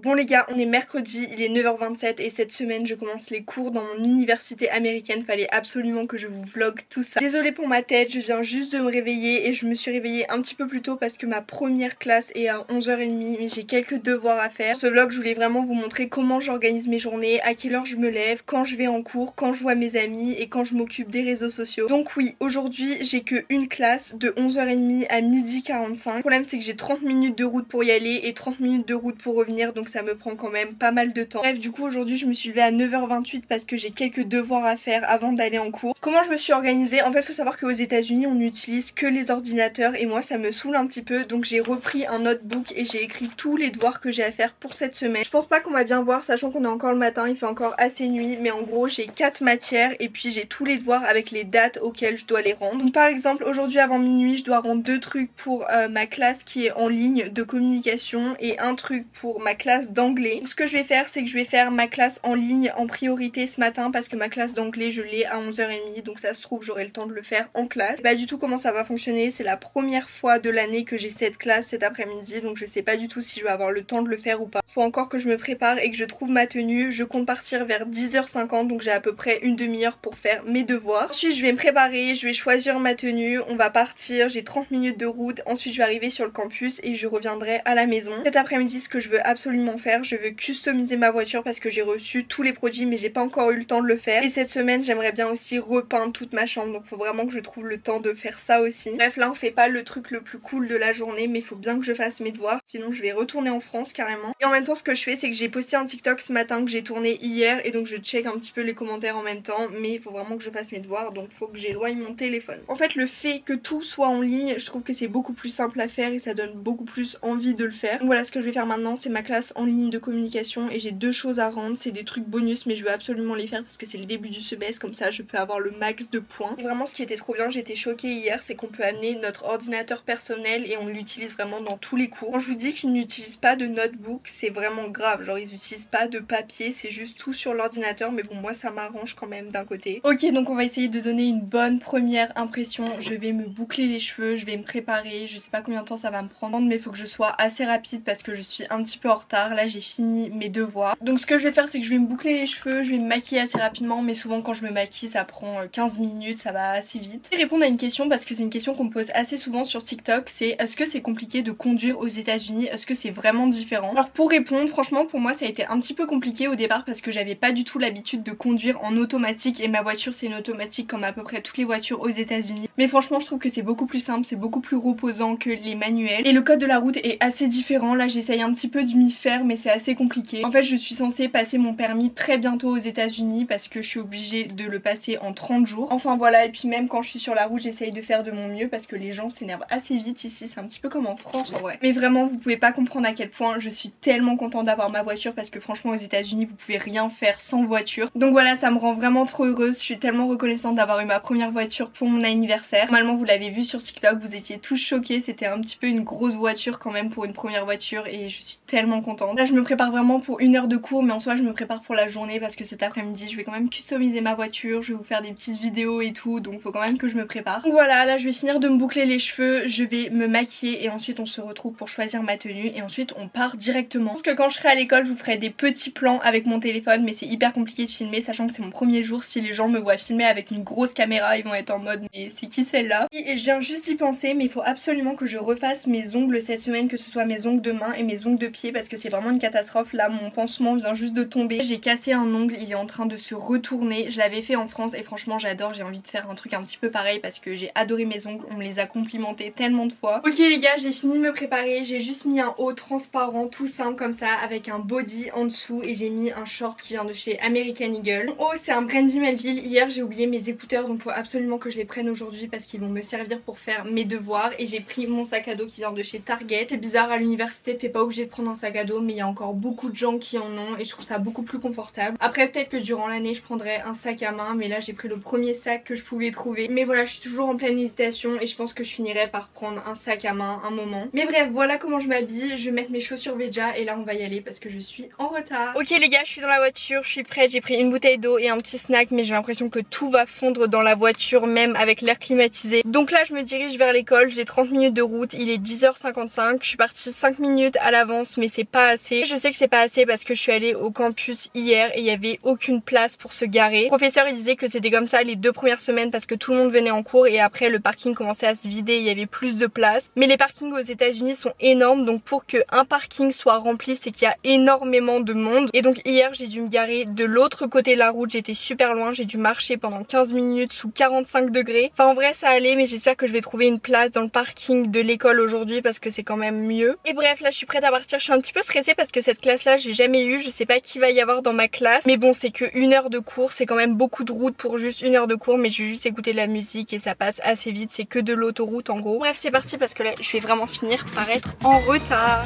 Bon les gars, on est mercredi, il est 9h27 et cette semaine je commence les cours dans mon université américaine. Fallait absolument que je vous vlog tout ça. Désolée pour ma tête, je viens juste de me réveiller et je me suis réveillée un petit peu plus tôt parce que ma première classe est à 11h30 mais j'ai quelques devoirs à faire. Dans ce vlog je voulais vraiment vous montrer comment j'organise mes journées, à quelle heure je me lève, quand je vais en cours, quand je vois mes amis et quand je m'occupe des réseaux sociaux. Donc oui, aujourd'hui j'ai que une classe de 11h30 à 12h45. Le problème c'est que j'ai 30 minutes de route pour y aller et 30 minutes de route pour revenir, donc ça me prend quand même pas mal de temps. Bref, du coup aujourd'hui je me suis levée à 9h28 parce que j'ai quelques devoirs à faire avant d'aller en cours. Comment je me suis organisée? En fait faut savoir qu'aux États-Unis on n'utilise que les ordinateurs et moi ça me saoule un petit peu, donc j'ai repris un notebook et j'ai écrit tous les devoirs que j'ai à faire pour cette semaine. Je pense pas qu'on va bien voir sachant qu'on est encore le matin, il fait encore assez nuit, mais en gros j'ai 4 matières et puis j'ai tous les devoirs avec les dates auxquelles je dois les rendre. Donc par exemple aujourd'hui avant minuit je dois rendre 2 trucs pour ma classe qui est en ligne de communication et un truc pour ma classe d'anglais. Ce que je vais faire c'est que je vais faire ma classe en ligne en priorité ce matin parce que ma classe d'anglais je l'ai à 11h30, donc ça se trouve j'aurai le temps de le faire en classe. Je sais pas du tout comment ça va fonctionner, c'est la première fois de l'année que j'ai cette classe cet après-midi, donc je sais pas du tout si je vais avoir le temps de le faire ou pas. Faut encore que je me prépare et que je trouve ma tenue. Je compte partir vers 10h50, donc j'ai à peu près une demi-heure pour faire mes devoirs. Ensuite je vais me préparer, je vais choisir ma tenue, on va partir, j'ai 30 minutes de route, ensuite je vais arriver sur le campus et je reviendrai à la maison. Cet après-midi ce que je veux absolument faire, je veux customiser ma voiture parce que j'ai reçu tous les produits mais j'ai pas encore eu le temps de le faire. Et cette semaine j'aimerais bien aussi repeindre toute ma chambre, donc faut vraiment que je trouve le temps de faire ça aussi. Bref, là on fait pas le truc le plus cool de la journée, mais il faut bien que je fasse mes devoirs, sinon je vais retourner en France carrément. Et en même temps ce que je fais c'est que j'ai posté un TikTok ce matin que j'ai tourné hier et donc je check un petit peu les commentaires en même temps, mais il faut vraiment que je fasse mes devoirs, donc faut que j'éloigne mon téléphone. En fait le fait que tout soit en ligne, je trouve que c'est beaucoup plus simple à faire et ça donne beaucoup plus envie de le faire. Donc voilà, ce que je vais faire maintenant c'est ma classe en ligne de communication et j'ai deux choses à rendre, c'est des trucs bonus mais je veux absolument les faire parce que c'est le début du semestre, comme ça je peux avoir le max de points. Et vraiment ce qui était trop bien, j'étais choquée hier, c'est qu'on peut amener notre ordinateur personnel et on l'utilise vraiment dans tous les cours. Quand je vous dis qu'ils n'utilisent pas de notebook, c'est vraiment grave, genre ils utilisent pas de papier, c'est juste tout sur l'ordinateur, mais bon moi ça m'arrange quand même d'un côté. Ok, donc on va essayer de donner une bonne première impression. Je vais me boucler les cheveux, je vais me préparer, je sais pas combien de temps ça va me prendre, mais il faut que je sois assez rapide parce que je suis un petit peu en retard. Là j'ai fini mes devoirs, donc ce que je vais faire c'est que je vais me boucler les cheveux, je vais me maquiller assez rapidement, mais souvent quand je me maquille ça prend 15 minutes, ça va assez vite. Je vais répondre à une question parce que c'est une question qu'on me pose assez souvent sur TikTok, c'est est-ce que c'est compliqué de conduire aux États-Unis, est-ce que c'est vraiment différent? Alors pour répondre, franchement pour moi ça a été un petit peu compliqué au départ parce que j'avais pas du tout l'habitude de conduire en automatique et ma voiture c'est une automatique comme à peu près toutes les voitures aux États-Unis. Mais franchement je trouve que c'est beaucoup plus simple, c'est beaucoup plus reposant que les manuels et le code de la route est assez différent. Là j'essaye un petit peu de m'y faire mais c'est assez compliqué. En fait je suis censée passer mon permis très bientôt aux États-Unis parce que je suis obligée de le passer en 30 jours. Enfin voilà, et puis même quand je suis sur la route j'essaye de faire de mon mieux parce que les gens s'énervent assez vite ici, c'est un petit peu comme en France en vrai. Mais vraiment vous pouvez pas comprendre à quel point je suis tellement contente d'avoir ma voiture parce que franchement aux États-Unis vous pouvez rien faire sans voiture. Donc voilà, ça me rend vraiment trop heureuse, je suis tellement reconnaissante d'avoir eu ma première voiture pour mon anniversaire. Normalement vous l'avez vu sur TikTok, vous étiez tous choqués, c'était un petit peu une grosse voiture quand même pour une première voiture et je suis tellement contente. Là je me prépare vraiment pour une heure de cours, mais en soi je me prépare pour la journée parce que cet après-midi je vais quand même customiser ma voiture, je vais vous faire des petites vidéos et tout, donc faut quand même que je me prépare. Donc voilà, là je vais finir de me boucler les cheveux, je vais me maquiller et ensuite on se retrouve pour choisir ma tenue et ensuite on part directement. Je pense que quand je serai à l'école je vous ferai des petits plans avec mon téléphone, mais c'est hyper compliqué de filmer sachant que c'est mon premier jour. Si les gens me voient filmer avec une grosse caméra ils vont être en mode mais c'est qui celle-là? Et je viens juste d'y penser, mais il faut absolument que je refasse mes ongles cette semaine, que ce soit mes ongles de main et mes ongles de pied parce que c'est vraiment une catastrophe. Là mon pansement vient juste de tomber, j'ai cassé un ongle, il est en train de se retourner. Je l'avais fait en France et franchement j'adore, j'ai envie de faire un truc un petit peu pareil parce que j'ai adoré mes ongles, on me les a complimentés tellement de fois. Ok les gars, j'ai fini de me préparer, j'ai juste mis un haut transparent tout simple comme ça avec un body en dessous et j'ai mis un short qui vient de chez American Eagle. Mon haut c'est un Brandy Melville, hier j'ai oublié mes écouteurs donc faut absolument que je les prenne aujourd'hui parce qu'ils vont me servir pour faire mes devoirs et j'ai pris mon sac à dos qui vient de chez Target. C'est bizarre, à l'université t'es pas obligé de prendre un sac à dos mais il y a encore beaucoup de gens qui en ont et je trouve ça beaucoup plus confortable. Après peut-être que durant l'année je prendrai un sac à main mais là j'ai pris le premier sac que je pouvais trouver. Mais voilà, je suis toujours en pleine hésitation et je pense que je finirai par prendre un sac à main un moment. Mais bref, voilà comment je m'habille, je vais mettre mes chaussures Veja et là on va y aller parce que je suis en retard. Ok les gars, je suis dans la voiture, je suis prête, j'ai pris une bouteille d'eau et un petit snack mais j'ai l'impression que tout va fondre dans la voiture même avec l'air climatisé. Donc là je me dirige vers l'école, j'ai 30 minutes de route, il est 10h55, je suis partie 5 minutes à l'avance mais c'est pas assez. Je sais que c'est pas assez parce que je suis allée au campus hier et il y avait aucune place pour se garer. Le professeur il disait que c'était comme ça les 2 premières semaines parce que tout le monde venait en cours et après le parking commençait à se vider, il y avait plus de place. Mais les parkings aux États-Unis sont énormes, donc pour que un parking soit rempli, c'est qu'il y a énormément de monde. Et donc hier j'ai dû me garer de l'autre côté de la route, j'étais super loin, j'ai dû marcher pendant 15 minutes sous 45 degrés. Enfin en vrai ça allait, mais j'espère que je vais trouver une place dans le parking de l'école aujourd'hui parce que c'est quand même mieux. Et bref, là je suis prête à partir. Je suis un petit peu stressée parce que cette classe là j'ai jamais eu, je sais pas qui va y avoir dans ma classe, mais bon c'est que 1 heure de cours, c'est quand même beaucoup de route pour juste 1 heure de cours, mais je vais juste écouter de la musique et ça passe assez vite, c'est que de l'autoroute en gros. Bref c'est parti parce que là je vais vraiment finir par être en retard.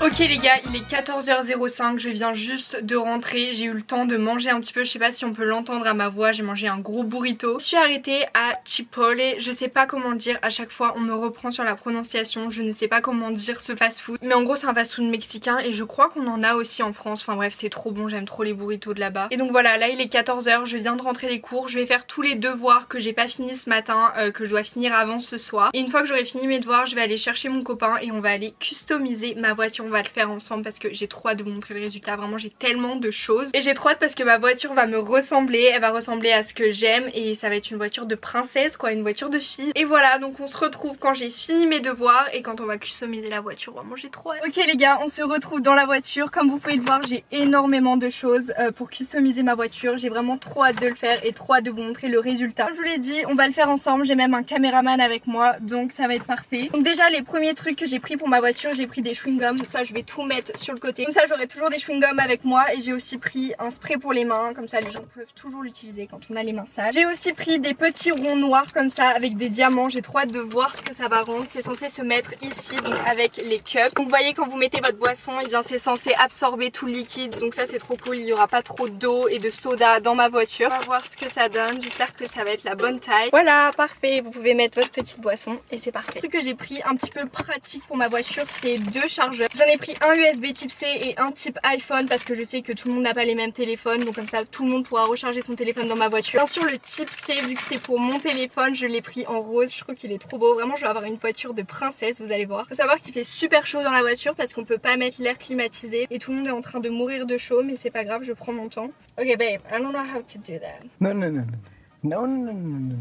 Ok les gars, il est 14h05, je viens juste de rentrer, j'ai eu le temps de manger un petit peu, je sais pas si on peut l'entendre à ma voix, j'ai mangé un gros burrito. Je suis arrêtée à Chipotle, je sais pas comment dire, à chaque fois on me reprend sur la prononciation, je ne sais pas comment dire ce fast food. Mais en gros c'est un fast food mexicain et je crois qu'on en a aussi en France, enfin bref c'est trop bon, j'aime trop les burritos de là-bas. Et donc voilà, là il est 14h, je viens de rentrer des cours, je vais faire tous les devoirs que j'ai pas fini ce matin, que je dois finir avant ce soir. Et une fois que j'aurai fini mes devoirs, je vais aller chercher mon copain et on va aller customiser ma voiture. On va le faire ensemble parce que j'ai trop hâte de vous montrer le résultat. Vraiment j'ai tellement de choses et j'ai trop hâte parce que ma voiture va me ressembler. Elle va ressembler à ce que j'aime et ça va être une voiture de princesse quoi, une voiture de fille. Et voilà, donc on se retrouve quand j'ai fini mes devoirs et quand on va customiser la voiture. Vraiment j'ai trop hâte. Ok les gars, on se retrouve dans la voiture. Comme vous pouvez le voir, j'ai énormément de choses pour customiser ma voiture. J'ai vraiment trop hâte de le faire et trop hâte de vous montrer le résultat. Comme je vous l'ai dit, on va le faire ensemble. J'ai même un caméraman avec moi, donc ça va être parfait. Donc déjà les premiers trucs que j'ai pris pour ma voiture, j'ai pris des chewing-gums. Ça je vais tout mettre sur le côté, comme ça j'aurai toujours des chewing-gums avec moi. Et j'ai aussi pris un spray pour les mains, comme ça les gens peuvent toujours l'utiliser quand on a les mains sales. J'ai aussi pris des petits ronds noirs comme ça avec des diamants. J'ai trop hâte de voir ce que ça va rendre. C'est censé se mettre ici donc avec les cups. Donc vous voyez quand vous mettez votre boisson, et bien c'est censé absorber tout le liquide, donc ça c'est trop cool. Il n'y aura pas trop d'eau et de soda dans ma voiture. On va voir ce que ça donne, j'espère que ça va être la bonne taille. Voilà, parfait, vous pouvez mettre votre petite boisson et c'est parfait. Le truc que j'ai pris un petit peu pratique pour ma voiture, c'est 2 chargeurs. J'en ai pris un USB type C et un type iPhone parce que je sais que tout le monde n'a pas les mêmes téléphones, donc comme ça tout le monde pourra recharger son téléphone dans ma voiture. Bien sûr le type C, vu que c'est pour mon téléphone, je l'ai pris en rose. Je trouve qu'il est trop beau, vraiment je vais avoir une voiture de princesse, vous allez voir. Faut savoir qu'il fait super chaud dans la voiture parce qu'on peut pas mettre l'air climatisé et tout le monde est en train de mourir de chaud, mais c'est pas grave, je prends mon temps. Ok babe, I don't know how to do that. No, no, no, no, no, no, no, no, no.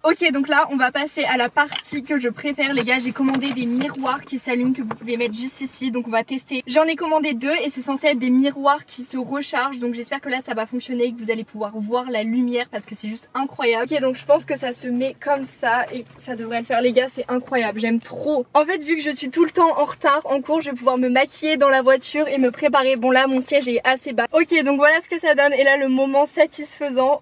Ok, donc là on va passer à la partie que je préfère les gars. J'ai commandé des miroirs qui s'allument que vous pouvez mettre juste ici, donc on va tester. J'en ai commandé 2 et c'est censé être des miroirs qui se rechargent, donc j'espère que là ça va fonctionner et que vous allez pouvoir voir la lumière parce que c'est juste incroyable. Ok, donc je pense que ça se met comme ça et ça devrait le faire les gars, c'est incroyable, j'aime trop. En fait vu que je suis tout le temps en retard en cours, je vais pouvoir me maquiller dans la voiture et me préparer. Bon là mon siège est assez bas. Ok, donc voilà ce que ça donne et là le moment satisfaisant.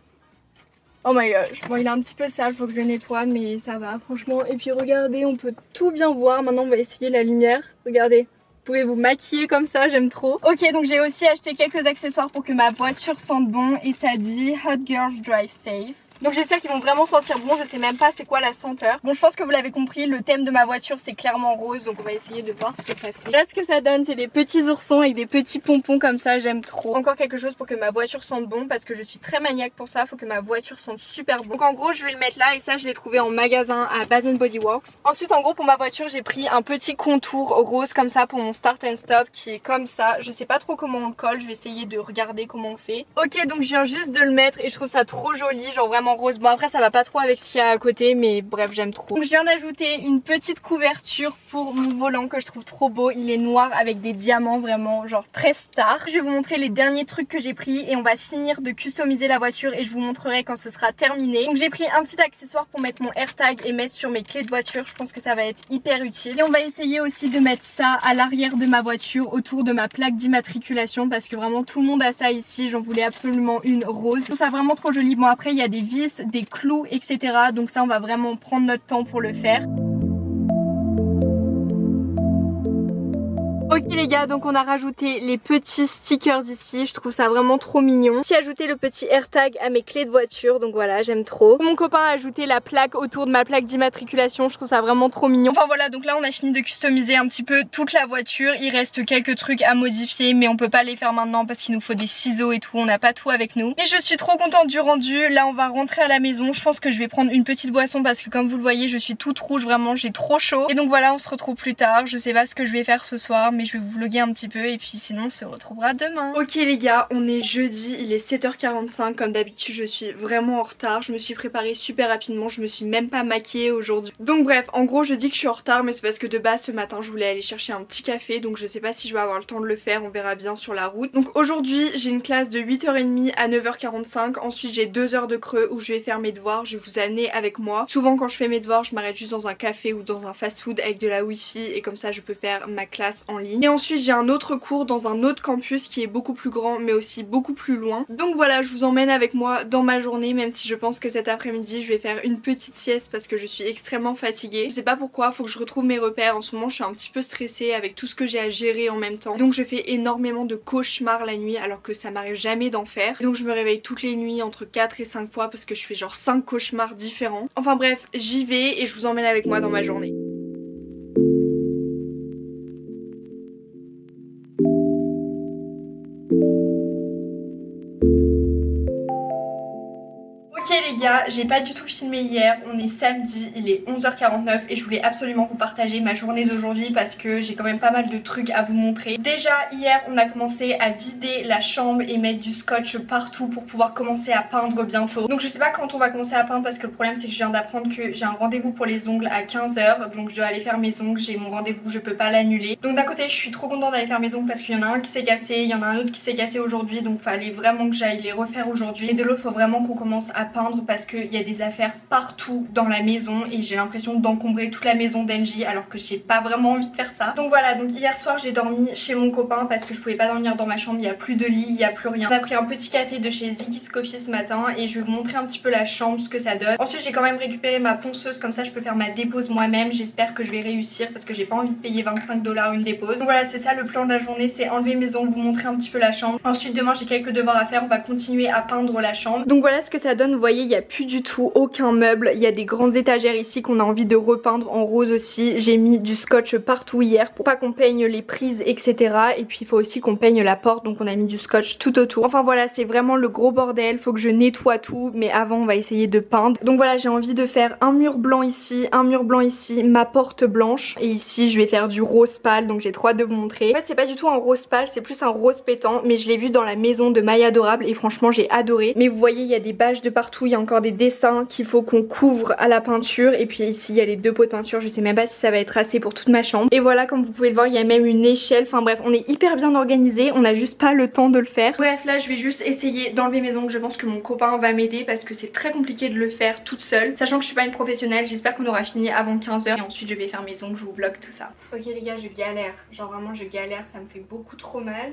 Oh my gosh, bon il est un petit peu sale, faut que je le nettoie mais ça va franchement. Et puis regardez, on peut tout bien voir. Maintenant on va essayer la lumière, regardez. Vous pouvez vous maquiller comme ça, j'aime trop. Ok, donc j'ai aussi acheté quelques accessoires pour que ma voiture sente bon et ça dit Hot Girls Drive Safe. Donc j'espère qu'ils vont vraiment sentir bon, je sais même pas c'est quoi la senteur. Bon je pense que vous l'avez compris, le thème de ma voiture c'est clairement rose, donc on va essayer de voir ce que ça fait. Là ce que ça donne c'est des petits oursons avec des petits pompons comme ça, j'aime trop. Encore quelque chose pour que ma voiture sente bon parce que je suis très maniaque pour ça, faut que ma voiture sente super bon. Donc en gros je vais le mettre là et ça je l'ai trouvé en magasin à Bath & Body Works. Ensuite en gros pour ma voiture j'ai pris un petit contour rose comme ça pour mon start and stop qui est comme ça. Je sais pas trop comment on le colle, je vais essayer de regarder comment on fait. Ok, donc je viens juste de le mettre et je trouve ça trop joli, genre vraiment rose. Bon après ça va pas trop avec ce qu'il y a à côté mais bref j'aime trop. Donc je viens d'ajouter une petite couverture pour mon volant que je trouve trop beau. Il est noir avec des diamants vraiment genre très star. Je vais vous montrer les derniers trucs que j'ai pris et on va finir de customiser la voiture et je vous montrerai quand ce sera terminé. Donc j'ai pris un petit accessoire pour mettre mon AirTag et mettre sur mes clés de voiture. Je pense que ça va être hyper utile. Et on va essayer aussi de mettre ça à l'arrière de ma voiture autour de ma plaque d'immatriculation parce que vraiment tout le monde a ça ici. J'en voulais absolument une rose. Je trouve ça vraiment trop joli. Bon après il y a des vis, des clous, etc. Donc ça on va vraiment prendre notre temps pour le faire. Ok les gars, donc on a rajouté les petits stickers ici, je trouve ça vraiment trop mignon. J'ai ajouté le petit AirTag à mes clés de voiture, donc voilà, j'aime trop. Mon copain a ajouté la plaque autour de ma plaque d'immatriculation, je trouve ça vraiment trop mignon. Enfin voilà, donc là on a fini de customiser un petit peu toute la voiture. Il reste quelques trucs à modifier, mais on peut pas les faire maintenant parce qu'il nous faut des ciseaux et tout, on n'a pas tout avec nous. Mais je suis trop contente du rendu. Là on va rentrer à la maison, je pense que je vais prendre une petite boisson parce que comme vous le voyez, je suis toute rouge, vraiment j'ai trop chaud. Et donc voilà, on se retrouve plus tard. Je sais pas ce que je vais faire ce soir, mais je vais vous vlogger un petit peu et puis sinon on se retrouvera demain. Ok les gars, on est jeudi, il est 7h45 comme d'habitude, je suis vraiment en retard. Je me suis préparée super rapidement, je me suis même pas maquillée aujourd'hui. Donc bref, en gros je dis que je suis en retard, mais c'est parce que de base ce matin je voulais aller chercher un petit café, donc je sais pas si je vais avoir le temps de le faire, on verra bien sur la route. Donc aujourd'hui j'ai une classe de 8h30 à 9h45, ensuite j'ai 2 heures de creux où je vais faire mes devoirs, je vais vous amener avec moi. Souvent quand je fais mes devoirs je m'arrête juste dans un café ou dans un fast food avec de la wifi et comme ça je peux faire ma classe en ligne. Et ensuite j'ai un autre cours dans un autre campus qui est beaucoup plus grand mais aussi beaucoup plus loin. Donc voilà, je vous emmène avec moi dans ma journée, même si je pense que cet après-midi je vais faire une petite sieste parce que je suis extrêmement fatiguée. Je sais pas pourquoi, faut que je retrouve mes repères. En ce moment je suis un petit peu stressée avec tout ce que j'ai à gérer en même temps. Donc je fais énormément de cauchemars la nuit alors que ça m'arrive jamais d'en faire. Et donc je me réveille toutes les nuits entre 4 et 5 fois parce que je fais genre 5 cauchemars différents. Enfin bref, j'y vais et je vous emmène avec moi dans ma journée. Ok les gars, j'ai pas du tout filmé hier, on est samedi, il est 11h49 et je voulais absolument vous partager ma journée d'aujourd'hui parce que j'ai quand même pas mal de trucs à vous montrer. Déjà hier on a commencé à vider la chambre et mettre du scotch partout pour pouvoir commencer à peindre bientôt. Donc je sais pas quand on va commencer à peindre parce que le problème c'est que je viens d'apprendre que j'ai un rendez-vous pour les ongles à 15h, donc je dois aller faire mes ongles, j'ai mon rendez-vous, je peux pas l'annuler. Donc d'un côté je suis trop contente d'aller faire mes ongles parce qu'il y en a un qui s'est cassé, il y en a un autre qui s'est cassé aujourd'hui, donc fallait vraiment que j'aille les refaire aujourd'hui. Et de l'autre faut vraiment qu'on commence à peindre parce qu'il y a des affaires partout dans la maison et j'ai l'impression d'encombrer toute la maison d'Engie alors que j'ai pas vraiment envie de faire ça. Donc voilà, donc hier soir j'ai dormi chez mon copain parce que je pouvais pas dormir dans ma chambre, il y a plus de lit, il y a plus rien. On a pris un petit café de chez Ziggy's Coffee ce matin et je vais vous montrer un petit peu la chambre, ce que ça donne. Ensuite j'ai quand même récupéré ma ponceuse, comme ça je peux faire ma dépose moi-même. J'espère que je vais réussir parce que j'ai pas envie de payer 25 $ une dépose. Donc voilà, c'est ça le plan de la journée, c'est enlever mes ongles, vous montrer un petit peu la chambre. Ensuite demain j'ai quelques devoirs à faire, on va continuer à peindre la chambre. Donc voilà ce que ça donne, vous voyez il y a plus du tout aucun meuble, il y a des grandes étagères ici qu'on a envie de repeindre en rose aussi. J'ai mis du scotch partout hier pour pas qu'on peigne les prises etc. Et puis il faut aussi qu'on peigne la porte, donc on a mis du scotch tout autour. Enfin voilà, c'est vraiment le gros bordel, faut que je nettoie tout, mais avant on va essayer de peindre. Donc voilà, j'ai envie de faire un mur blanc ici, un mur blanc ici, ma porte blanche et ici je vais faire du rose pâle, donc j'ai trop hâte de vous montrer. En fait c'est pas du tout un rose pâle, c'est plus un rose pétant, mais je l'ai vu dans la maison de Maya Adorable et franchement j'ai adoré. Mais vous voyez il y a des bâches de partout, il y a encore des dessins qu'il faut qu'on couvre à la peinture et puis ici il y a les deux pots de peinture, je sais même pas si ça va être assez pour toute ma chambre. Et voilà, comme vous pouvez le voir il y a même une échelle, enfin bref on est hyper bien organisé, on a juste pas le temps de le faire. Bref là je vais juste essayer d'enlever mes ongles, je pense que mon copain va m'aider parce que c'est très compliqué de le faire toute seule, sachant que je suis pas une professionnelle. J'espère qu'on aura fini avant 15h et ensuite je vais faire mes ongles, je vous vlog tout ça. Ok les gars, je galère, genre vraiment je galère, ça me fait beaucoup trop mal.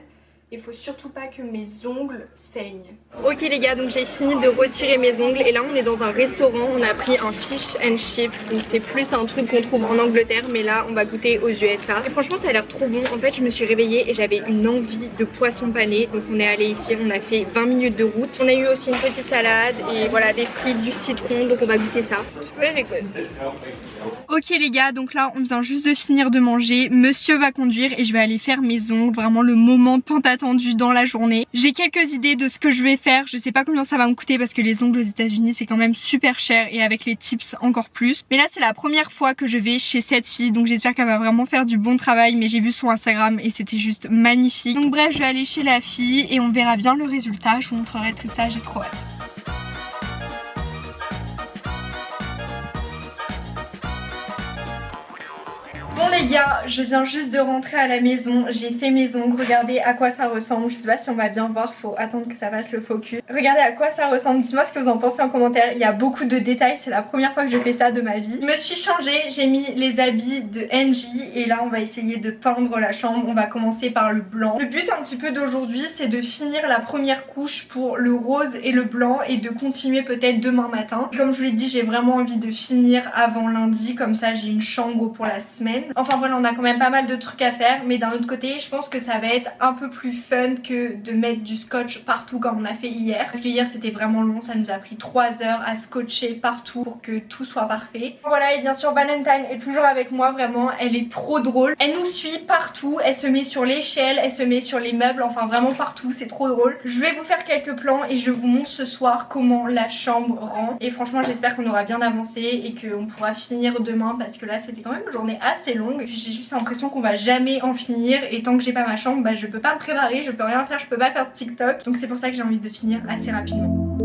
Il faut surtout pas que mes ongles saignent. Ok les gars, donc j'ai fini de retirer mes ongles et là on est dans un restaurant, on a pris un fish and chips, donc c'est plus un truc qu'on trouve en Angleterre, mais là on va goûter aux USA. Et franchement ça a l'air trop bon. En fait je me suis réveillée et j'avais une envie de poisson pané, donc on est allé ici, on a fait 20 minutes de route. On a eu aussi une petite salade et voilà des frites, du citron, donc on va goûter ça. Ok les gars, donc là on vient juste de finir de manger, monsieur va conduire et je vais aller faire mes ongles, vraiment le moment tant attendu dans la journée. J'ai quelques idées de ce que je vais faire, je sais pas combien ça va me coûter parce que les ongles aux États-Unis c'est quand même super cher et avec les tips encore plus. Mais là c'est la première fois que je vais chez cette fille, donc j'espère qu'elle va vraiment faire du bon travail, mais j'ai vu son Instagram et c'était juste magnifique. Donc bref, je vais aller chez la fille et on verra bien le résultat, je vous montrerai tout ça, j'ai trop hâte. Bon les gars, je viens juste de rentrer à la maison, j'ai fait mes ongles, regardez à quoi ça ressemble, je sais pas si on va bien voir, faut attendre que ça fasse le focus. Regardez à quoi ça ressemble, dites-moi ce que vous en pensez en commentaire, il y a beaucoup de détails, c'est la première fois que je fais ça de ma vie. Je me suis changée, j'ai mis les habits de Engie et là on va essayer de peindre la chambre, on va commencer par le blanc. Le but un petit peu d'aujourd'hui c'est de finir la première couche pour le rose et le blanc et de continuer peut-être demain matin. Comme je vous l'ai dit, j'ai vraiment envie de finir avant lundi, comme ça j'ai une chambre pour la semaine. Enfin Enfin voilà, on a quand même pas mal de trucs à faire, mais d'un autre côté je pense que ça va être un peu plus fun que de mettre du scotch partout comme on a fait hier, parce que hier c'était vraiment long, ça nous a pris 3 heures à scotcher partout pour que tout soit parfait. Voilà, et bien sûr Valentine est toujours avec moi, vraiment elle est trop drôle, elle nous suit partout, elle se met sur l'échelle, elle se met sur les meubles, enfin vraiment partout, c'est trop drôle. Je vais vous faire quelques plans et je vous montre ce soir comment la chambre rend, et franchement j'espère qu'on aura bien avancé et qu'on pourra finir demain, parce que là c'était quand même une journée assez longue. J'ai juste l'impression qu'on va jamais en finir, et tant que j'ai pas ma chambre, bah je peux pas me préparer, je peux rien faire, je peux pas faire de TikTok, donc c'est pour ça que j'ai envie de finir assez rapidement.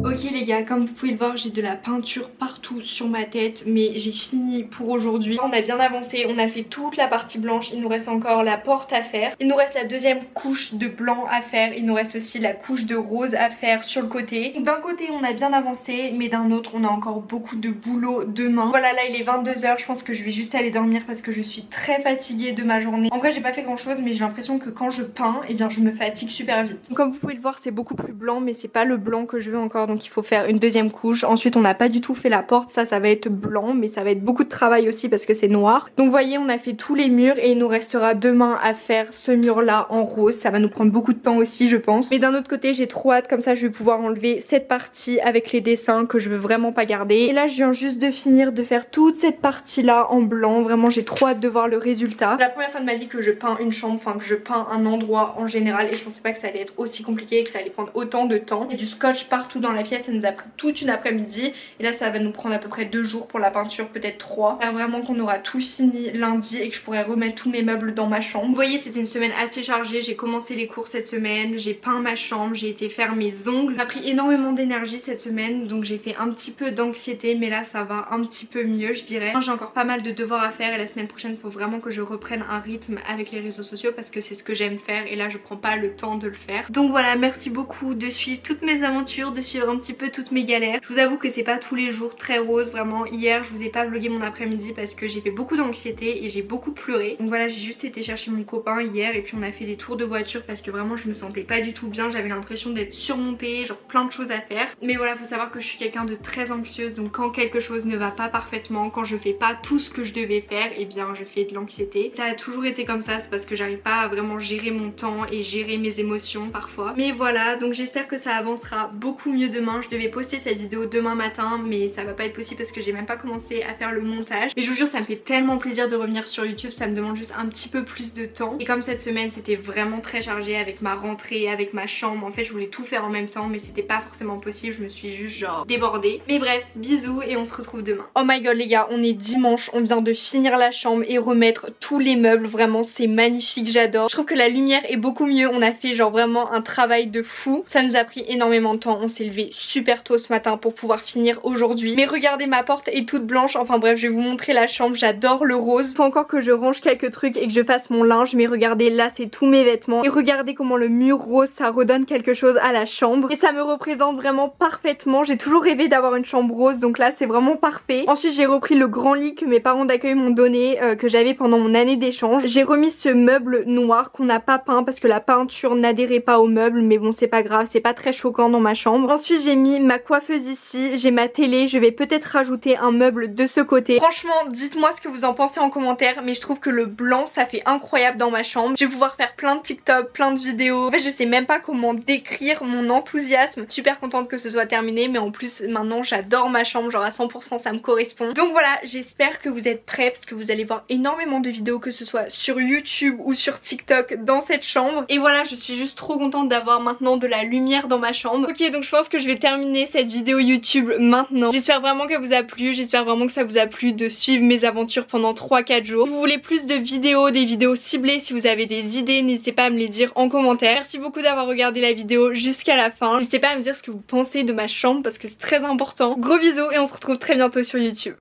Ok les gars, comme vous pouvez le voir, j'ai de la peinture partout sur ma tête, mais j'ai fini pour aujourd'hui. On a bien avancé, on a fait toute la partie blanche, il nous reste encore la porte à faire, il nous reste la deuxième couche de blanc à faire, il nous reste aussi la couche de rose à faire sur le côté. D'un côté on a bien avancé, mais d'un autre on a encore beaucoup de boulot demain. Voilà, là il est 22 h, je pense que je vais juste aller dormir parce que je suis très fatiguée de ma journée. En vrai j'ai pas fait grand chose, mais j'ai l'impression que quand je peins, eh bien je me fatigue super vite. Donc, comme vous pouvez le voir, c'est beaucoup plus blanc, mais c'est pas le blanc que je veux encore, donc il faut faire une deuxième couche. Ensuite on n'a pas du tout fait la porte, ça va être blanc, mais ça va être beaucoup de travail aussi parce que c'est noir. Donc vous voyez, on a fait tous les murs et il nous restera demain à faire ce mur là en rose. Ça va nous prendre beaucoup de temps aussi je pense, mais d'un autre côté j'ai trop hâte, comme ça je vais pouvoir enlever cette partie avec les dessins que je veux vraiment pas garder. Et là je viens juste de finir de faire toute cette partie là en blanc, vraiment j'ai trop hâte de voir le résultat. C'est la première fois de ma vie que je peins une chambre, enfin que je peins un endroit en général, et je pensais pas que ça allait être aussi compliqué et que ça allait prendre autant de temps. Il y a du scotch partout dans la pièce, ça nous a pris toute une après-midi, et là ça va nous prendre à peu près 2 jours pour la peinture, peut-être 3. J'espère vraiment qu'on aura tout fini lundi et que je pourrai remettre tous mes meubles dans ma chambre. Vous voyez, c'était une semaine assez chargée, j'ai commencé les cours cette semaine, j'ai peint ma chambre, j'ai été faire mes ongles. Ça m'a pris énormément d'énergie cette semaine, donc j'ai fait un petit peu d'anxiété, mais là ça va un petit peu mieux je dirais. J'ai encore pas mal de devoirs à faire et la semaine prochaine il faut vraiment que je reprenne un rythme avec les réseaux sociaux parce que c'est ce que j'aime faire et là je prends pas le temps de le faire. Donc voilà, merci beaucoup de suivre toutes mes aventures, de suivre un petit peu toutes mes galères. Je vous avoue que c'est pas tous les jours très rose, vraiment. Hier je vous ai pas vlogué mon après-midi parce que j'ai fait beaucoup d'anxiété et j'ai beaucoup pleuré. Donc voilà, j'ai juste été chercher mon copain hier et puis on a fait des tours de voiture parce que vraiment je me sentais pas du tout bien, j'avais l'impression d'être surmontée, genre plein de choses à faire. Mais voilà, faut savoir que je suis quelqu'un de très anxieuse, donc quand quelque chose ne va pas parfaitement, quand je fais pas tout ce que je devais faire, et bien je fais de l'anxiété. Ça a toujours été comme ça, c'est parce que j'arrive pas à vraiment gérer mon temps et gérer mes émotions parfois. Mais voilà, donc j'espère que ça avancera beaucoup mieux demain. Je devais poster cette vidéo demain matin, mais ça va pas être possible parce que j'ai même pas commencé à faire le montage. Mais je vous jure, ça me fait tellement plaisir de revenir sur YouTube, ça me demande juste un petit peu plus de temps. Et comme cette semaine c'était vraiment très chargé avec ma rentrée, avec ma chambre, en fait je voulais tout faire en même temps mais c'était pas forcément possible, je me suis juste genre débordée. Mais bref, bisous et on se retrouve demain. Oh my god les gars, on est dimanche, on vient de finir la chambre et remettre tous les meubles, vraiment c'est magnifique, j'adore. Je trouve que la lumière est beaucoup mieux, on a fait genre vraiment un travail de fou. Ça nous a pris énormément de temps, on s'est levé super tôt ce matin pour pouvoir finir aujourd'hui. Mais regardez, ma porte est toute blanche, enfin bref je vais vous montrer la chambre, j'adore le rose. Faut encore que je range quelques trucs et que je fasse mon linge, mais regardez là c'est tous mes vêtements. Et regardez comment le mur rose ça redonne quelque chose à la chambre. Et ça me représente vraiment parfaitement, j'ai toujours rêvé d'avoir une chambre rose donc là c'est vraiment parfait. Ensuite j'ai repris le grand lit que mes parents d'accueil m'ont donné, que j'avais pendant mon année d'échange. J'ai remis ce meuble noir qu'on n'a pas peint parce que la peinture n'adhérait pas au meuble, mais bon c'est pas grave, c'est pas très choquant dans ma chambre. Ensuite j'ai mis ma coiffeuse ici, j'ai ma télé, je vais peut-être rajouter un meuble de ce côté. Franchement dites-moi ce que vous en pensez en commentaire, mais je trouve que le blanc ça fait incroyable dans ma chambre. Je vais pouvoir faire plein de TikTok, plein de vidéos. En fait je sais même pas comment décrire mon enthousiasme. Super contente que ce soit terminé, mais en plus maintenant j'adore ma chambre, genre à 100% ça me correspond. Donc voilà, j'espère que vous êtes prêts parce que vous allez voir énormément de vidéos, que ce soit sur YouTube ou sur TikTok, dans cette chambre. Et voilà, je suis juste trop contente d'avoir maintenant de la lumière dans ma chambre. Ok, donc je pense que je vais terminer cette vidéo YouTube maintenant. J'espère vraiment qu'elle vous a plu, j'espère vraiment que ça vous a plu de suivre mes aventures pendant 3-4 jours. Si vous voulez plus de vidéos, des vidéos ciblées, si vous avez des idées, n'hésitez pas à me les dire en commentaire. Merci beaucoup d'avoir regardé la vidéo jusqu'à la fin. N'hésitez pas à me dire ce que vous pensez de ma chambre parce que c'est très important. Gros bisous et on se retrouve très bientôt sur YouTube.